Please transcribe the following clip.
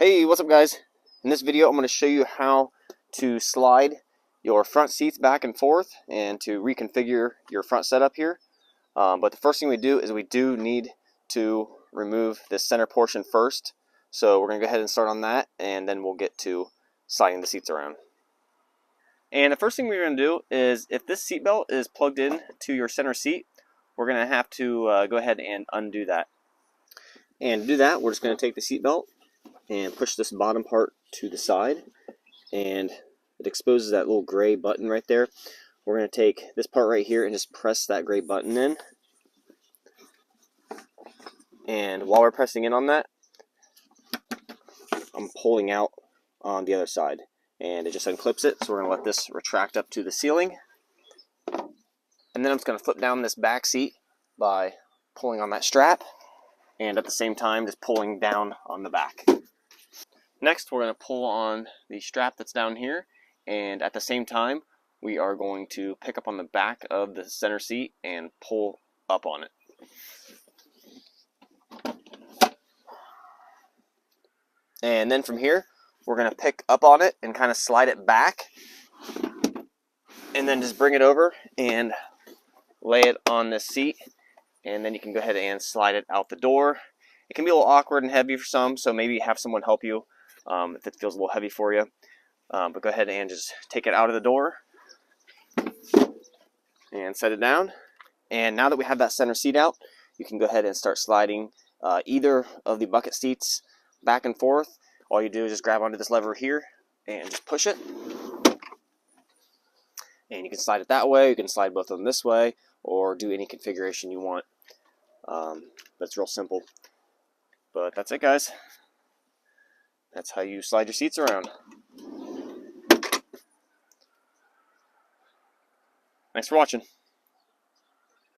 Hey, what's up guys? In this video I'm going to show you how to slide your front seats back and forth and to reconfigure your front setup here. But the first thing we do is we do need to remove this center portion first. So we're going to go ahead and start on that, and then we'll get to sliding the seats around. And the first thing we're going to do is, if this seat belt is plugged in to your center seat, we're going to have to go ahead and undo that. And to do that, we're just going to take the seat belt and push this bottom part to the side, and it exposes that little gray button right there. We're going to take this part right here and just press that gray button in, and while we're pressing in on that, I'm pulling out on the other side, and it just unclips it. So we're going to let this retract up to the ceiling, and then I'm just going to flip down this back seat by pulling on that strap, and at the same time just pulling down on the back. Next, we're going to pull on the strap that's down here, and at the same time, we are going to pick up on the back of the center seat and pull up on it. And then from here, we're going to pick up on it and kind of slide it back, and then just bring it over and lay it on this seat, and then you can go ahead and slide it out the door. It can be a little awkward and heavy for some, so maybe have someone help you if it feels a little heavy for you. But go ahead and just take it out of the door and set it down. And now that we have that center seat out, you can go ahead and start sliding either of the bucket seats back and forth. All you do is just grab onto this lever here and just push it. And you can slide it that way, you can slide both of them this way, or do any configuration you want. That's real simple. But that's it, guys. That's how you slide your seats around. Thanks for watching.